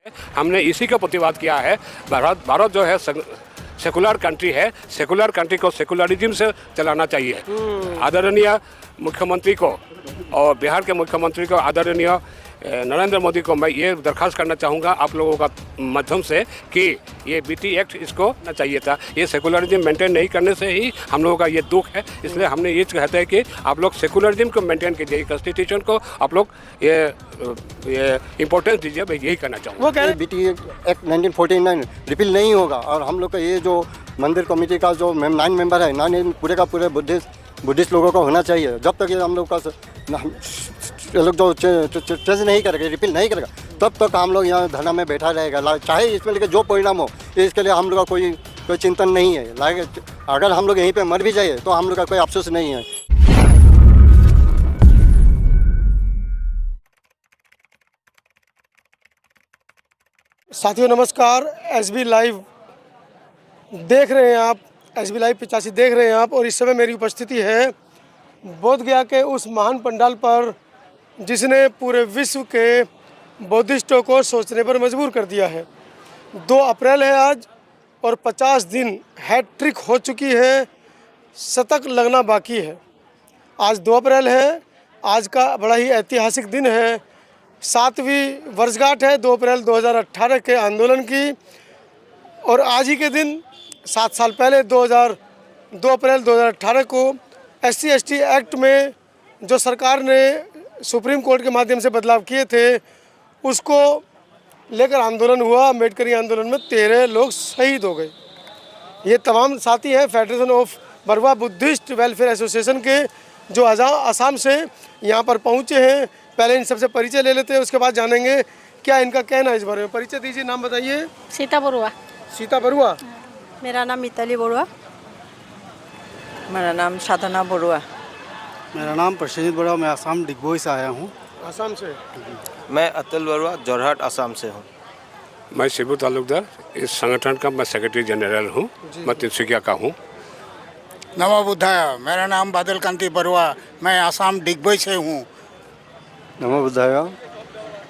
हमने इसी का प्रतिवाद किया है। भारत जो है सेकुलर कंट्री है, सेकुलर कंट्री को सेकुलरिज्म से चलाना चाहिए। आदरणीय मुख्यमंत्री को और बिहार के मुख्यमंत्री को आदरणीय नरेंद्र मोदी को मैं ये दरख्वास्त करना चाहूँगा आप लोगों का माध्यम से कि ये बीटी एक्ट इसको ना चाहिए था। ये सेकुलरिज्म मेंटेन नहीं करने से ही हम लोगों का ये दुख है। इसलिए हमने ये कहते हैं कि आप लोग सेकुलरिज्म को मेंटेन कीजिए, कॉन्स्टिट्यूशन को आप लोग ये इम्पोर्टेंस दीजिए। मैं यही कहना चाहूँगा। वो कह रहे बीटी एक्ट 1949 रिपील नहीं होगा और हम लोग का ये जो मंदिर कमेटी का जो 9 मेंबर है, 9 पूरे का पूरे बुद्धिस्ट लोगों को होना चाहिए। जब तक ये हम लोग का ये लोग जो चेंज नहीं करेगा, रिपील नहीं करेगा, तब तक हम लोग यहाँ धरना में बैठा रहेगा। चाहे इसमें लेकर जो परिणाम हो, इसके लिए हम लोग का कोई चिंतन नहीं है। अगर हम लोग यहीं पे मर भी जाए तो हम लोग का कोई अफसोस नहीं है। साथियों नमस्कार, एसबी लाइव देख रहे हैं आप, एसबी लाइव 85 देख रहे हैं आप। और इस समय मेरी उपस्थिति है बोध गया के उस महान पंडाल पर जिसने पूरे विश्व के बौद्धिस्टों को सोचने पर मजबूर कर दिया है। 2 अप्रैल है आज और 50 दिन हैट्रिक हो चुकी है, शतक लगना बाकी है। आज 2 अप्रैल है, आज का बड़ा ही ऐतिहासिक दिन है। 7वीं वर्षगांठ है 2 अप्रैल 2018 के आंदोलन की। और आज ही के दिन 7 साल पहले 2 अप्रैल 2018 को SC/ST एक्ट में जो सरकार ने सुप्रीम कोर्ट के माध्यम से बदलाव किए थे, उसको लेकर आंदोलन हुआ। अम्बेडकरी आंदोलन में 13 लोग शहीद हो गए। ये तमाम साथी हैं federation of Barwa Buddhist welfare association के, जो असम से यहाँ पर पहुँचे हैं। पहले इन सबसे परिचय ले लेते हैं, उसके बाद जानेंगे क्या इनका कहना है इस बारे में। परिचय दीजिए, नाम बताइए। सीता बरुआ। सीता बरुआ। मेरा नाम मिताली बरुआ। मेरा नाम साधना बरुआ। मेरा नाम प्रसेंजित बरुआ। मैं असम डिगबोई से आया हूँ। असम से। मैं अतुल बरुआ जोरहाट असम से हूँ। मैं शिबू तालुकदार, इस संगठन का मैं सेक्रेटरी जनरल हूँ। मैं तिनसुकिया का हूँ। नमो बुद्धाय। मेरा नाम बादल कांति बरुआ, मैं असम डिगबोई से हूँ। नमो बुद्धाय।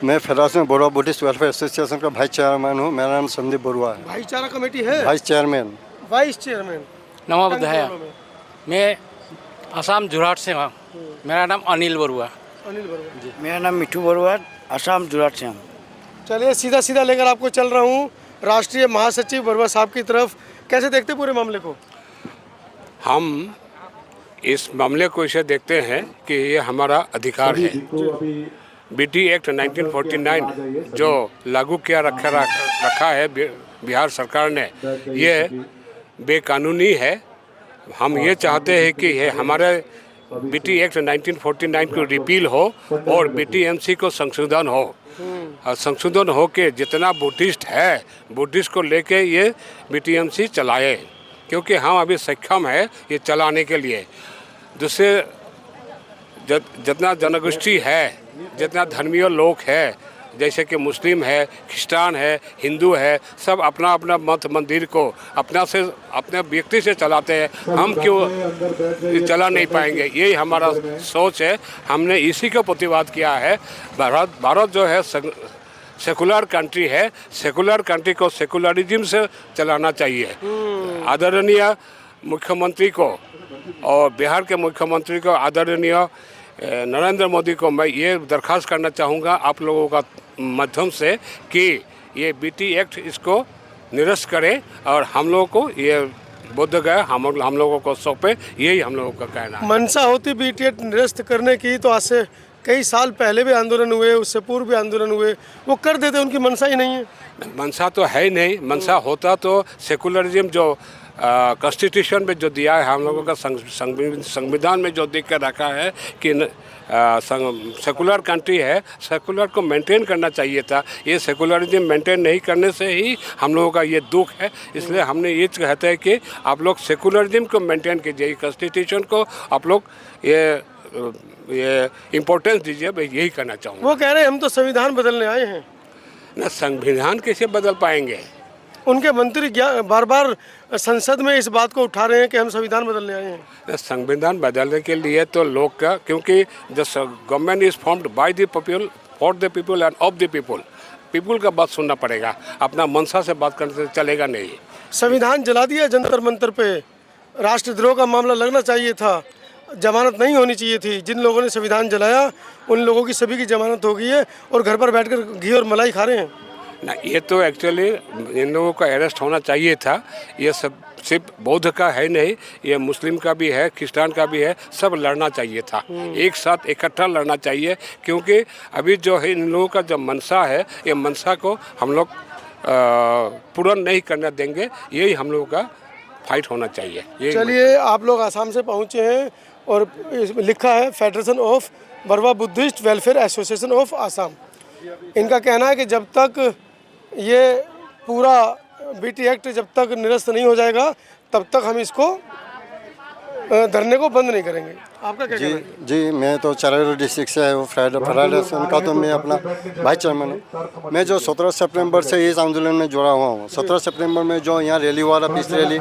मैं federation Barua Buddhist welfare association का वाइस चेयरमैन हूँ। मेरा नाम संदीप बरुआ है। भाईचारा कमेटी है। Vice chairman. Vice chairman. नमो बुद्धाय। मैं असम जोरहाट से हूँ। मेरा नाम अनिल बरुआ। अनिल बरुआ जी। मेरा नाम मिठू बरुआ, असम जोरहाट से हूँ। चलिए सीधा लेकर आपको चल रहा हूँ राष्ट्रीय महासचिव बरुआ साहब की तरफ। कैसे देखते पूरे मामले को? हम इस मामले को इसे देखते हैं कि ये हमारा अधिकार है। बीटी एक्ट 1949 जो लागू किया रखा है बिहार सरकार ने, ये बेकानूनी है। हम ये चाहते हैं कि ये हमारे बीटी एक्ट 1949 को रिपील हो और BTMC को संशोधन हो। संशोधन हो के जितना बुद्धिस्ट है, बुद्धिस्ट को लेके ये BTMC चलाए, क्योंकि हम अभी सक्षम है ये चलाने के लिए। दूसरे जितना जनगोष्ठी है, जितना धर्मीय लोग है, जैसे कि मुस्लिम है, क्रिस्तान है, हिंदू है, सब अपना अपना मत मंदिर को अपने व्यक्ति से चलाते हैं। हम क्यों चला नहीं पाएंगे? यही हमारा सोच है। हमने इसी का प्रतिवाद किया है। भारत जो है सेकुलर कंट्री है, सेकुलर कंट्री को सेकुलरिज्म से चलाना चाहिए। आदरणीय मुख्यमंत्री को और बिहार के मुख्यमंत्री को आदरणीय नरेंद्र मोदी को मैं ये दरख्वास्त करना चाहूँगा आप लोगों का माध्यम से कि ये बीटी एक्ट इसको निरस्त करें और हम लोगों को ये बोध गया हम लोगों को सौंपे। यही हम लोगों का कहना है। मंशा होती बीटी एक्ट निरस्त करने की, तो आज से कई साल पहले भी आंदोलन हुए, उससे पूर्व भी आंदोलन हुए, वो कर देते। उनकी मंशा ही नहीं है। मंशा तो है ही नहीं। मंशा होता तो सेकुलरिज्म जो कॉन्स्टिट्यूशन में जो दिया है, हम लोगों का संविधान में जो दिख कर रखा है कि सेकुलर कंट्री है, सेकुलर को मेंटेन करना चाहिए था। ये सेकुलरिज्म मेंटेन नहीं करने से ही हम लोगों का ये दुख है। इसलिए हमने ये कहते हैं कि आप लोग सेकुलरिज्म को मेंटेन कीजिए, कॉन्स्टिट्यूशन को आप लोग ये इम्पोर्टेंस दीजिए। मैं यही कहना चाहूँगा। वो कह रहे हैं हम तो संविधान बदलने आए हैं। ना संविधान कैसे बदल पाएंगे? उनके मंत्री बार बार संसद में इस बात को उठा रहे हैं कि हम संविधान बदलने आए हैं। संविधान बदलने के लिए तो लोग का, क्योंकि the government is formed by the people, for the people end of the people. People का बात सुनना पड़ेगा, अपना मनसा से बात करने से चलेगा नहीं। संविधान जला दिया जंतर मंतर पे, राष्ट्रद्रोह का मामला लगना चाहिए था, जमानत नहीं होनी चाहिए थी। जिन लोगों ने संविधान जलाया उन लोगों की सभी की जमानत हो गई है और घर पर बैठकर घी और मलाई खा रहे हैं ना। ये तो एक्चुअली इन लोगों का अरेस्ट होना चाहिए था। ये सब सिर्फ बौद्ध का है नहीं, ये मुस्लिम का भी है, क्रिस्चियन का भी है, सब लड़ना चाहिए था, एक साथ इकट्ठा लड़ना चाहिए। क्योंकि अभी जो है इन लोगों का जो मनसा है, ये मनसा को हम लोग पूर्ण नहीं करने देंगे, यही हम लोगों का फाइट होना चाहिए। चलिए, आप लोग आसाम से पहुँचे हैं और लिखा है federation of Barwa Buddhist welfare association of Assam. इनका कहना है कि जब तक ये पूरा बीटी एक्ट जब तक निरस्त नहीं हो जाएगा तब तक हम इसको धरने को बंद नहीं करेंगे। आपका क्या कहना है? जी, मैं तो चराइल डिस्ट्रिक्ट से है, वो फेडरेशन का तो मैं अपना वाइस चेयरमैन हूँ। मैं जो 17 सितंबर से इस आंदोलन में जुड़ा हुआ हूँ। 17 सितंबर में जो यहाँ रैली हुआ था, पीस रैली,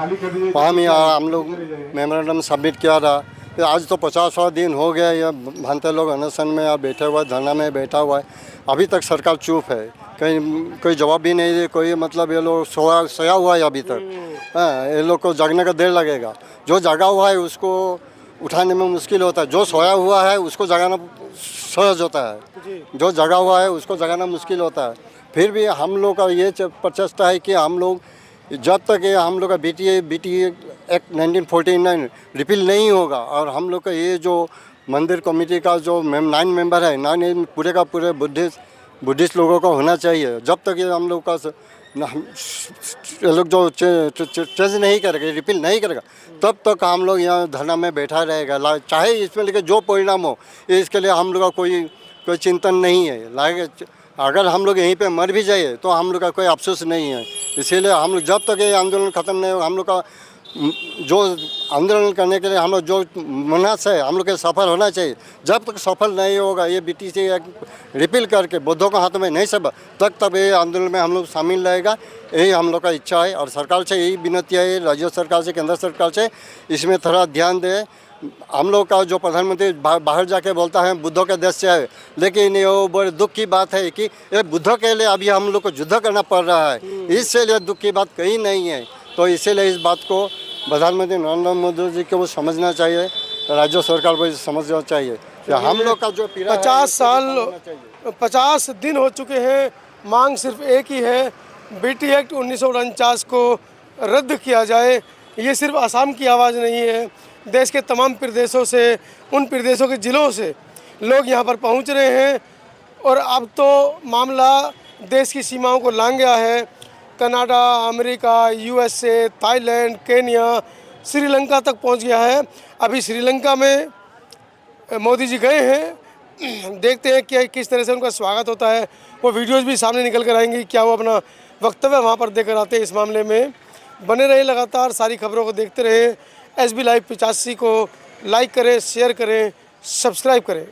वहाँ में हम लोग मेमोरेंडम सबमिट किया था। फिर आज तो 50वां दिन हो गया, यह भानते लोग अनशन में या बैठे हुआ, धरना में बैठा हुआ है। अभी तक सरकार चुप है, कहीं कोई जवाब भी नहीं दे, कोई मतलब ये लोग सोया हुआ है अभी तक। हाँ, ये लोग को जागने का देर लगेगा। जो जागा हुआ है उसको उठाने में मुश्किल होता है, जो सोया हुआ है उसको जगाना सहज होता है, जो जगा हुआ है उसको जगाना मुश्किल होता है। फिर भी हम लोग का ये प्रचेष्टा है कि हम लोग जब तक ये हम लोग का बीटी एक्ट 1949 रिपील नहीं होगा और हम लोग का ये जो मंदिर कमेटी का जो 9 मेंबर है, 9 पूरे का पूरे बुद्धिस्ट लोगों का होना चाहिए। जब तक ये हम लोग का ये लोग जो चेंज नहीं करेगा, रिपील नहीं करेगा, तब तक हम लोग यहाँ धरना में बैठा रहेगा। चाहे इसमें लेके जो परिणाम हो, इसके लिए हम लोग का कोई चिंतन नहीं है। लाइक अगर हम लोग यहीं पे मर भी जाए तो हम लोग का कोई अफसोस नहीं है। इसीलिए हम लोग जब तक ये आंदोलन ख़त्म नहीं होगा, हम लोग का जो आंदोलन करने के लिए हम लोग जो मनास है, हम लोग के सफल होना चाहिए। जब तक सफल नहीं होगा, ये बीटीसी रिपील करके बुद्धों के हाथ में नहीं सब, तब ये आंदोलन में हम लोग शामिल रहेगा। यही हम लोग का इच्छा है और सरकार से यही विनती है, राज्य सरकार से, केंद्र सरकार से, इसमें थोड़ा ध्यान दे। हम लोग का जो प्रधानमंत्री बाहर जाके बोलता है बुद्धों के देश से है, लेकिन ये बड़े दुख की बात है कि ये बुद्धों के लिए अभी हम लोग को युद्ध करना पड़ रहा है। इससे लिए दुख की बात कहीं नहीं है। तो इसीलिए इस बात को प्रधानमंत्री नरेंद्र मोदी जी को वो समझना चाहिए, राज्य सरकार को समझना चाहिए कि हम लोग का जो 50 दिन हो चुके हैं। मांग सिर्फ एक ही है, बीटी एक्ट 1949 को रद्द किया जाए। ये सिर्फ आसाम की आवाज़ नहीं है, देश के तमाम प्रदेशों से, उन प्रदेशों के ज़िलों से लोग यहाँ पर पहुँच रहे हैं और अब तो मामला देश की सीमाओं को लांघ गया है। Canada, America, USA, Thailand, Kenya, Sri Lanka तक पहुँच गया है। अभी श्रीलंका में मोदी जी गए हैं, देखते हैं कि किस तरह से उनका स्वागत होता है। वो वीडियोज़ भी सामने निकल कर आएंगी, क्या वो अपना वक्तव्य वहाँ पर देकर आते हैं। इस मामले में बने रहे, लगातार सारी खबरों को देखते रहे। SB लाइव 85 को लाइक करें, शेयर करें, सब्सक्राइब करें।